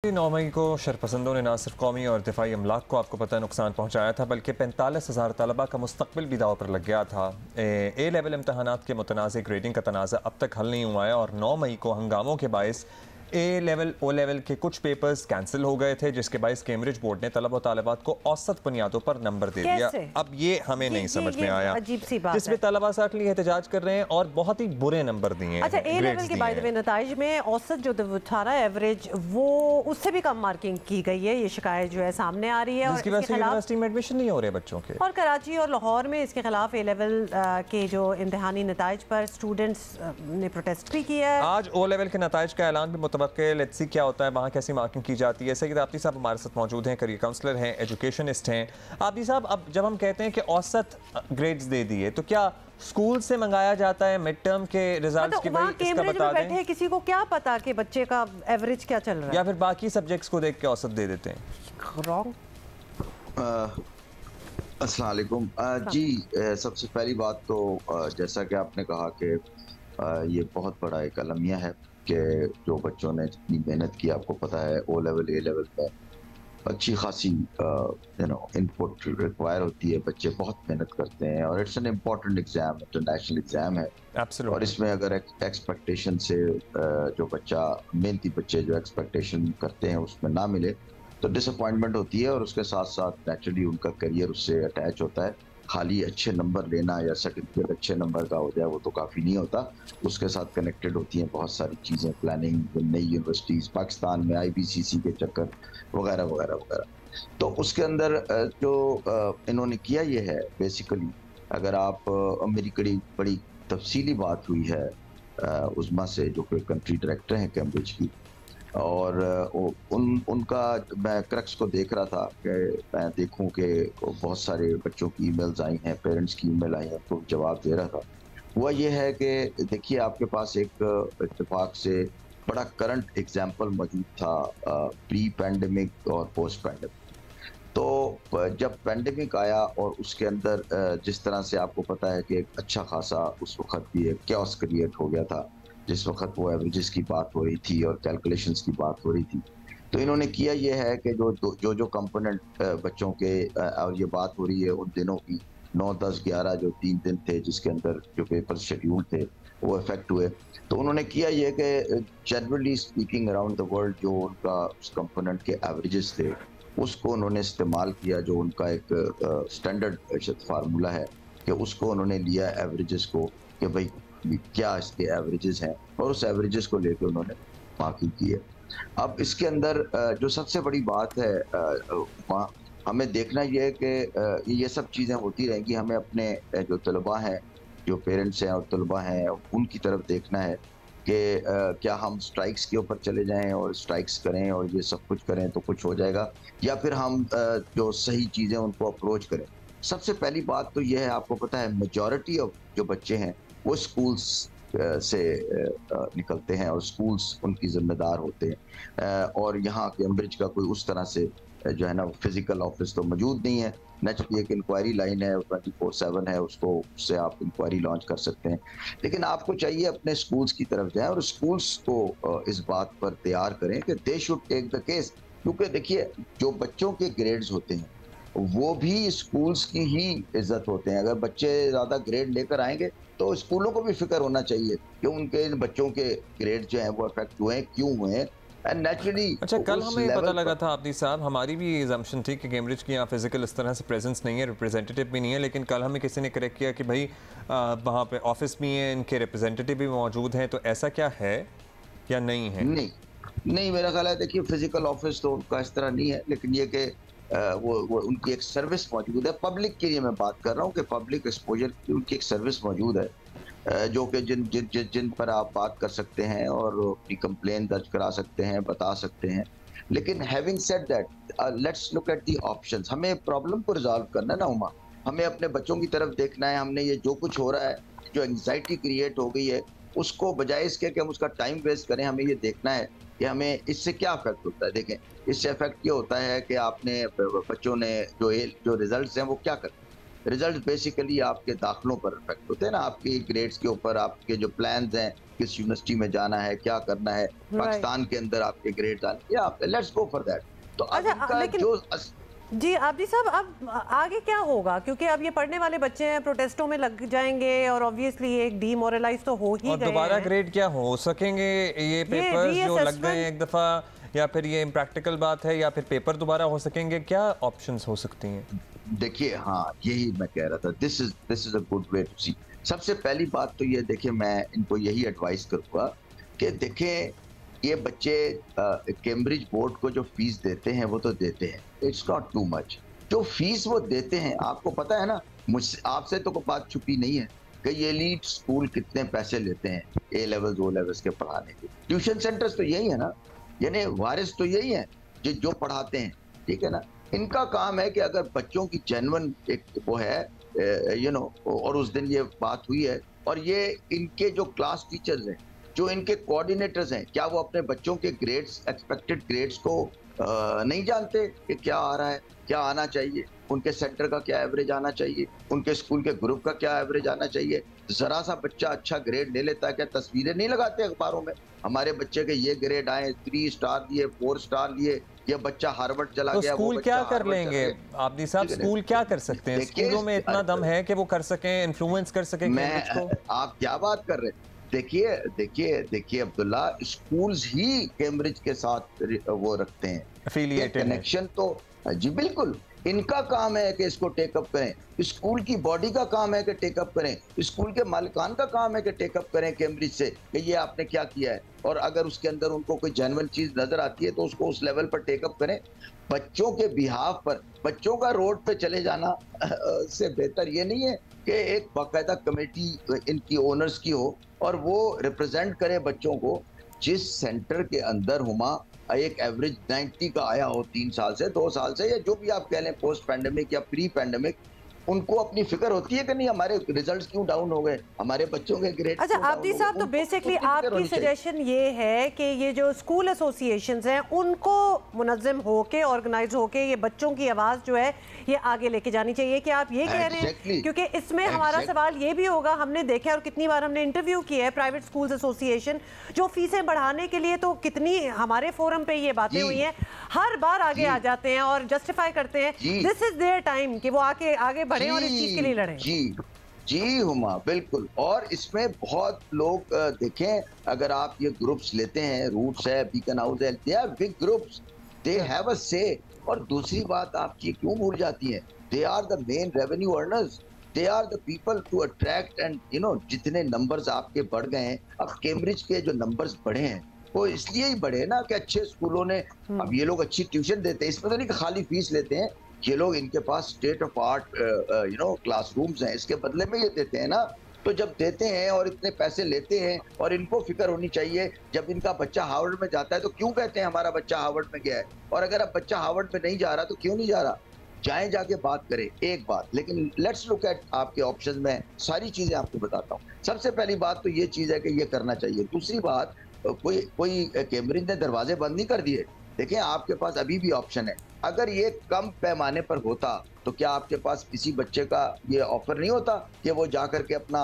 9 मई को शरपसंदों ने न सिर्फ कौमी और दिफाई अमलाक को आपको पता नुकसान पहुँचाया था, बल्कि 45,000 तलबा का मुस्तकबिल भी दाव पर लग गया था। ए लेवल इम्तहानात के मुतनाज़ ग्रेडिंग का तनाज़ा अब तक हल नहीं हुआ है और 9 मई को हंगामों के बायस ए लेवल ओ लेवल के कुछ पेपर्स कैंसिल हो गए थे, जिसके बायस कैम्ब्रिज बोर्ड ने तलब और तालिबात को औसत बुनियादों पर नंबर दे दिया। अब ये हमें नहीं समझ में आया, जिसमें तलबा साटली एहतजाज कर रहे हैं और बहुत ही बुरे नंबर दिए। अच्छा, ए लेवल के बाय द वे नताइज में औसत जो था ना एवरेज, वो उससे भी कम मार्किंग की गई है। ये शिकायत जो है सामने आ रही है और इसके यूनिवर्सिटी में एडमिशन नहीं हो रहे बच्चों के। और कराची और लाहौर में इसके खिलाफ ए लेवल के जो इम्तिहानी नताइज पर स्टूडेंट्स ने प्रोटेस्ट भी किया है। आज ओ लेवल के नताइज का ऐलान भी मुतवक्किल, लेट्स सी क्या होता है, वहाँ कैसी मार्किंग की जाती है। सईद आबदी साहब हमारे साथ मौजूद हैं, करियर काउंसलर हैं, एजुकेशनिस्ट हैं। आबदी साहब, अब जब हम कहते हैं कि औसत ग्रेड्स दे दिए, तो क्या स्कूल से मंगाया जाता है मिड टर्म के रिजल्ट्स की? भाई इसका बता दें, बैठे किसी को क्या पता कि बच्चे का एवरेज क्या चल रहा है, या फिर बाकी सब्जेक्ट्स को देख के औसत दे देते हैं? रॉन्ग। अस्सलाम वालेकुम जी। सबसे पहली बात तो जैसा कि आपने कहा कि ये बहुत बड़ा एक अलमिया है कि जो बच्चों ने जितनी मेहनत की, आपको पता है ओ लेवल ए लेवल में अच्छी खासी इनपुट रिक्वायर होती है। बच्चे बहुत मेहनत करते हैं और it's an important exam, international exam है। Absolutely. और इसमें अगर एक्सपेक्टेशन से जो बच्चा, मेहनती बच्चे जो एक्सपेक्टेशन करते हैं उसमें ना मिले तो डिसअपॉइंटमेंट होती है और उसके साथ साथ नेचुरली उनका करियर उससे अटैच होता है। खाली अच्छे नंबर लेना या सर्टिफिकेट अच्छे नंबर का हो जाए वो तो काफ़ी नहीं होता, उसके साथ कनेक्टेड होती हैं बहुत सारी चीज़ें, प्लानिंग, नई यूनिवर्सिटीज़, पाकिस्तान में IBCC के चक्कर वगैरह वगैरह वगैरह। तो उसके अंदर जो इन्होंने किया ये है बेसिकली, अगर आप मेरी बड़ी तफसीली बात हुई है उस्मा से, जो कि कंट्री डायरेक्टर हैं कैम्ब्रिज की, और उनका मैं क्रक्स को देख रहा था कि मैं देखूं कि बहुत सारे बच्चों की ईमेल्स आई हैं, पेरेंट्स की ईमेल आई हैं, तो जवाब दे रहा था। हुआ ये है कि देखिए, आपके पास एक इत्तेफाक से बड़ा करंट एग्जाम्पल मौजूद था प्री पैंडेमिक और पोस्ट पैंडेमिक। तो जब पैंडेमिक आया और उसके अंदर जिस तरह से आपको पता है कि एक अच्छा खासा उस वक्त भी एक कैओस क्रिएट हो गया था, जिस वक्त वो एवरेजेस की बात हो रही थी और कैलकुलेशंस की बात हो रही थी। तो इन्होंने किया ये है कि जो कंपोनेंट बच्चों के, और ये बात हो रही है उन दिनों की, 9, 10, 11 जो 3 दिन थे जिसके अंदर जो पेपर शेड्यूल थे वो इफेक्ट हुए। तो उन्होंने किया ये कि generally speaking around the world जो उनका उस कंपोनेंट के एवरेजेस थे उसको उन्होंने इस्तेमाल किया, जो उनका एक स्टैंडर्ड फार्मूला है कि उसको उन्होंने लिया एवरेजेस को, कि भाई क्या इसके एवरेजेस हैं, और उस एवरेजेस को लेकर उन्होंने मार्किंग की है। अब इसके अंदर जो सबसे बड़ी बात है, हमें देखना ये है कि ये सब चीज़ें होती रहेंगी। हमें अपने जो तलबा हैं, जो पेरेंट्स हैं और तलबा हैं, उनकी तरफ देखना है कि क्या हम स्ट्राइक्स के ऊपर चले जाएं और स्ट्राइक्स करें और ये सब कुछ करें तो कुछ हो जाएगा, या फिर हम जो सही चीज़ें उनको अप्रोच करें। सबसे पहली बात तो ये है, आपको पता है मेजॉरिटी ऑफ जो बच्चे हैं वो स्कूल्स से निकलते हैं और स्कूल्स उनकी जिम्मेदार होते हैं। और यहाँ कैम्ब्रिज का कोई उस तरह से जो है ना फिजिकल ऑफिस तो मौजूद नहीं है। नेचुरली एक इंक्वायरी लाइन है, 24/7 है, उससे आप इंक्वायरी लॉन्च कर सकते हैं। लेकिन आपको चाहिए अपने स्कूल्स की तरफ जाएं और स्कूल्स को इस बात पर तैयार करें कि they should take the case. क्योंकि देखिए, जो बच्चों के ग्रेड्स होते हैं वो भी स्कूल्स की ही इज्जत होते हैं। अगर बच्चे ज़्यादा ग्रेड लेकर आएंगे तो स्कूलों को भी फिक्र होना चाहिए कि उनके बच्चों के ग्रेड जो हैं वो अफेक्ट हुए हैं, क्यों हुए हैं, एंड नेचुरली। अच्छा, कल हमें पता लगा था आबदी साहब, हमारी भी एजम्पशन थी कि कैम्ब्रिज की यहाँ फिजिकल इस तरह से प्रेजेंस नहीं है, रिप्रेजेंटेटिव भी नहीं है, लेकिन कल हमें किसी ने करेक्ट किया कि भाई वहाँ पे ऑफिस भी हैं, इनके रिप्रेजेंटेटिव भी मौजूद हैं। तो ऐसा क्या है या नहीं है? नहीं, मेरा ख्याल है, देखिए फिजिकल ऑफिस तो उनका इस तरह नहीं है, लेकिन ये कि वो उनकी एक सर्विस मौजूद है। पब्लिक के लिए मैं बात कर रहा हूँ कि पब्लिक एक्सपोजर की उनकी एक सर्विस मौजूद है, जो कि जिन पर आप बात कर सकते हैं और अपनी कंप्लेन दर्ज करा सकते हैं, बता सकते हैं। लेकिन having said that, let's look at the options. हमें प्रॉब्लम को रिजॉल्व करना है ना उमा, हमें अपने बच्चों की तरफ देखना है। हमने ये जो कुछ हो रहा है, जो एंग्जाइटी क्रिएट हो गई है, उसको बजाय इसके कि हम उसका टाइम वेस्ट करें, हमें ये देखना है कि हमें इससे क्या इफेक्ट होता है। देखें, इससे इफेक्ट ये होता है कि आपने बच्चों ने जो रिजल्ट्स हैं वो क्या करते हैं। रिजल्ट बेसिकली आपके दाखिलों पर इफेक्ट होते हैं ना, आपकी ग्रेड्स के ऊपर, आपके जो प्लान्स हैं किस यूनिवर्सिटी में जाना है, क्या करना है, पाकिस्तान के अंदर आपके ग्रेड आने, या लेट्स गो फॉर दैट। तो अब इनका जो जी आबिदी साहब, अब आगे क्या होगा? क्योंकि अब ये पढ़ने वाले बच्चे हैं, प्रोटेस्टों में लग जाएंगे और ऑब्वियसली एक डीमोरलाइज तो हो ही गए। दोबारा ग्रेड क्या हो सकेंगे ये पेपर जो लग गए एक दफा, या फिर ये इम्प्रैक्टिकल बात है, या फिर पेपर दोबारा हो सकेंगे? क्या ऑप्शंस हो सकती हैं? देखिए, हाँ यही मैं कह रहा था, this is a good way to see. सबसे पहली बात तो ये देखिए, मैं इनको यही एडवाइस करूंगा कि देखें, ये बच्चे कैम्ब्रिज बोर्ड को जो फीस देते हैं वो तो देते हैं, इट्स नॉट टू मच। जो फीस वो देते हैं, आपको पता है ना, मुझसे आपसे तो कोई बात छुपी नहीं है कि ये एलीट स्कूल कितने पैसे लेते हैं ए लेवल्स ओ लेवल्स के पढ़ाने के। ट्यूशन सेंटर्स तो यही है ना, यानी वारिस तो यही है जो पढ़ाते हैं, ठीक है ना। इनका काम है कि अगर बच्चों की जेन्युइन एक वो है और उस दिन ये बात हुई है, और ये इनके जो क्लास टीचर्स हैं, जो इनके कोऑर्डिनेटर्स हैं, क्या वो अपने बच्चों के ग्रेड्स, एक्सपेक्टेड ग्रेड्स को नहीं जानते कि क्या आ रहा है, क्या आना चाहिए, उनके सेंटर का क्या एवरेज आना चाहिए, उनके स्कूल के ग्रुप का क्या एवरेज आना चाहिए? जरा सा बच्चा अच्छा ग्रेड ले लेता है, क्या तस्वीरें नहीं लगाते अखबारों में, हमारे बच्चे के ये ग्रेड आए, 3 स्टार लिए, 4 स्टार लिए, ये बच्चा हार्वर्ड चला गया। स्कूल क्या कर लेंगे आबिदी साहब? स्कूल क्या कर सकते हैं? स्कूलों में इतना दम है कि वो कर सकें, इन्फ्लुएंस कर सकें कैम्ब्रिज को? आप क्या बात कर रहे हैं? देखिए अब्दुल्ला, स्कूल्स ही कैम्ब्रिज के साथ वो रखते हैं एफिलिएटेड कनेक्शन, तो जी बिल्कुल इनका काम है कि इसको टेकअप करें, स्कूल की बॉडी का काम है कि टेकअप करें, स्कूल के मालिकान का काम है कि टेकअप करें कैम्ब्रिज से कि ये आपने क्या किया है, और अगर उसके अंदर उनको कोई जेन्युइन चीज नजर आती है तो उसको उस लेवल पर टेकअप करें। बच्चों के बिहाफ पर, बच्चों का रोड पे चले जाना से बेहतर ये नहीं है कि एक बाकायदा कमेटी इनकी ओनर्स की हो और वो रिप्रेजेंट करे बच्चों को। जिस सेंटर के अंदर हुमा एक एवरेज 90 का आया हो 3 साल से, 2 साल से, या जो भी आप कह लें, पोस्ट पैंडेमिक या प्री पैंडेमिक, उनको अपनी फिक्र होती है कि नहीं हमारे रिजल्ट्स क्यों डाउन हो गए, हमारे बच्चों के ग्रेड। अच्छा आबिदी साहब, तो बेसिकली आपकी सजेशन ये है कि ये जो स्कूल एसोसिएशंस हैं उनको मुनज़्ज़म होके, ऑर्गेनाइज होके ये बच्चों की आवाज़ जो है ये आगे लेके जानी चाहिए, कि आप ये कह रहे हैं? क्योंकि इसमें हमारा सवाल ये भी होगा, हमने देखा और कितनी बार हमने इंटरव्यू किया है प्राइवेट स्कूल्स एसोसिएशन, जो फीसें बढ़ाने के लिए तो कितनी हमारे फोरम पे ये बातें हुई हैं, हर बार आगे आ जाते हैं और जस्टिफाई करते हैं दिस इज देयर टाइम कि वो आगे बढ़े और इस चीज के लिए लड़ें। जी हुमा, बिल्कुल। और इसमें बहुत लोग देखें, अगर आप ये ग्रुप्स लेते हैं, रूट्स है, बीकन हाउस है, they are big groups, they have a say. और दूसरी बात आपकी क्यों भूल जाती है, they are the main revenue earners, they are the people to attract, and जितने नंबर्स आपके बढ़ गए हैं, अब कैम्ब्रिज के जो नंबर्स बढ़े हैं वो इसलिए ही बढ़े ना कि अच्छे स्कूलों ने, अब ये लोग अच्छी ट्यूशन देते हैं, इसमें तो नहीं कि खाली फीस लेते हैं, ये लोग, इनके पास स्टेट ऑफ आर्ट क्लासरूम्स हैं, इसके बदले में ये देते हैं ना। तो जब देते हैं और इतने पैसे लेते हैं, और इनको फिक्र होनी चाहिए, जब इनका बच्चा हार्वर्ड में जाता है तो क्यों कहते हैं हमारा बच्चा हार्वर्ड में गया है, और अगर अब बच्चा हार्वर्ड में नहीं जा रहा तो क्यों नहीं जा रहा? जाएं, जाके बात करें, एक बात। लेकिन लेट्स लुक एट आपके ऑप्शन में सारी चीजें आपको बताता हूँ। सबसे पहली बात तो ये चीज है कि ये करना चाहिए। दूसरी बात, कोई कैम्ब्रिज ने दरवाजे बंद नहीं कर दिए। देखें, आपके पास अभी भी ऑप्शन है। अगर ये कम पैमाने पर होता तो क्या आपके पास किसी बच्चे का ये ऑफर नहीं होता कि वो जा करके अपना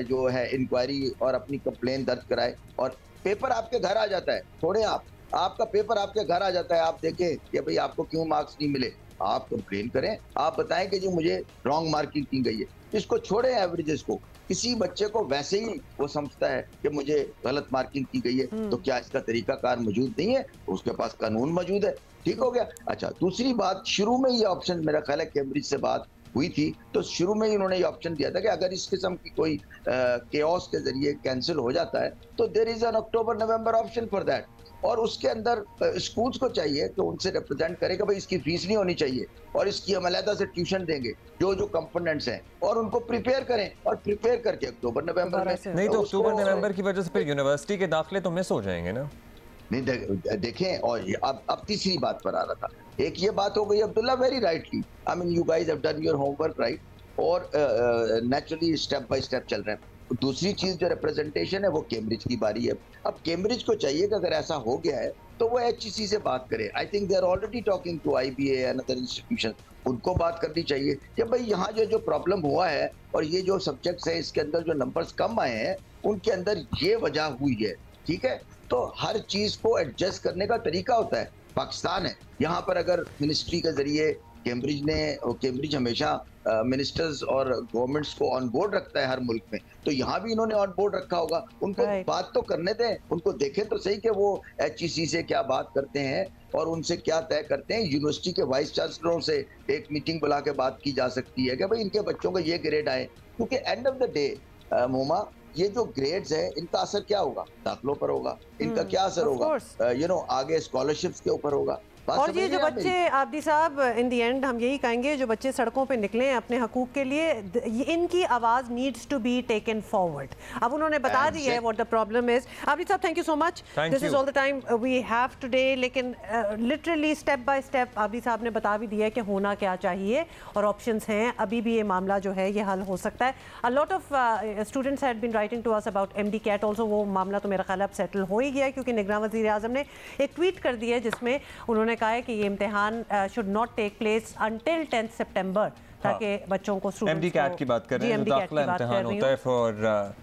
जो है इंक्वायरी और अपनी कंप्लेन दर्ज कराए, और पेपर आपके घर आ जाता है। थोड़े आपका पेपर आपके घर आ जाता है, आप देखें कि भाई आपको क्यों मार्क्स नहीं मिले, आप कंप्लेन करें, आप बताएं कि जी मुझे रॉन्ग मार्किंग की गई है। इसको छोड़े एवरेजेस को, किसी बच्चे को वैसे ही वो समझता है कि मुझे गलत मार्किंग की गई है, तो क्या इसका तरीकाकार मौजूद नहीं है? उसके पास कानून मौजूद है, ठीक हो गया। अच्छा, दूसरी बात, शुरू में ये ऑप्शन, मेरा ख्याल है कैम्ब्रिज से बात हुई थी तो शुरू में ही उन्होंने ये ऑप्शन दिया था कि अगर इस किस्म की कोई केओस के जरिए कैंसिल हो जाता है तो there is an October November option for that. और उसके अंदर स्कूल्स को चाहिए कि उनसे रिप्रेजेंट करे कि भाई इसकी फीस नहीं होनी चाहिए और इसकी हम अलग से ट्यूशन देंगे, जो कंपोनेंट्स हैं, और उनको प्रिपेयर करें, और प्रिपेयर करके अक्टूबर नवंबर में। नहीं तो अक्टूबर नवंबर की वजह से फिर यूनिवर्सिटी के दाखिले तो मिस हो जाएंगे ना। नहीं देखें, और अब तीसरी बात पर आ रहा था। एक ये बात हो गई Abdullah, very rightly, I mean you guys have done your homework right, और नेचुरली स्टेप बाय स्टेप चल रहे हैं। दूसरी चीज जो रिप्रेजेंटेशन है वो कैम्ब्रिज की बारी है। अब कैम्ब्रिज को चाहिए कि अगर ऐसा हो गया है तो वो HEC से बात करे। I think they are already talking to IBA and other institution, उनको बात करनी चाहिए कि भाई यहाँ जो प्रॉब्लम हुआ है और ये जो सब्जेक्ट्स है इसके अंदर जो नंबर्स कम आए हैं, उनके अंदर ये वजह हुई है, ठीक है। तो हर चीज को एडजस्ट करने का तरीका होता है। पाकिस्तान है, यहाँ पर अगर मिनिस्ट्री के जरिए कैम्ब्रिज हमेशा मिनिस्टर्स और गवर्नमेंट्स को ऑन बोर्ड रखता है हर मुल्क में, तो यहाँ भी इन्होंने ऑन बोर्ड रखा होगा। उनको बात तो करने दें, उनको देखें तो सही कि वो HEC से क्या बात करते हैं और उनसे क्या तय करते हैं। यूनिवर्सिटी के वाइस चांसलरों से एक मीटिंग बुला के बात की जा सकती है कि भाई इनके बच्चों का ये ग्रेड आए, क्योंकि एंड ऑफ द डे मोमा, ये जो ग्रेड्स है इनका असर क्या होगा? दाखिलों पर होगा। इनका क्या असर होगा? आगे स्कॉलरशिप्स के ऊपर होगा। और ये जो बच्चे, आबदी साहब, इन दी एंड हम यही कहेंगे, जो बच्चे सड़कों पे निकले हैं अपने हकूक के लिए, इनकी आवाज़ needs to be taken forward. अब उन्होंने बता दिया है what the problem is. Abidi साहब, thank you so much. This is all the time we have today. लेकिन literally step by step Abidi साहब ने बता भी दिया है कि होना क्या चाहिए और ऑप्शंस हैं। अभी भी ये मामला जो है ये हल हो सकता है। A lot of students had been writing to us about MD CAT also. वो मामला तो मेरा ख्याल अब सेटल हो ही गया है, क्योंकि निगरान वज़ीर आज़म ने एक ट्वीट कर दिया है जिसमें उन्होंने कहा है कि ये इम्तिहान should not take place until 10 September, ताकि बच्चों को MD CAT की बात कर रहे हैं, दाखिला इम्तिहान होता है फॉर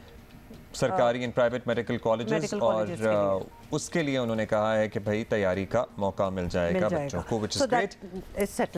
सरकारी एंड प्राइवेट मेडिकल कॉलेजेस, और उसके लिए उन्होंने कहा है कि भाई तैयारी का मौका मिल जाएगा बच्चों को, व्हिच इज ग्रेट।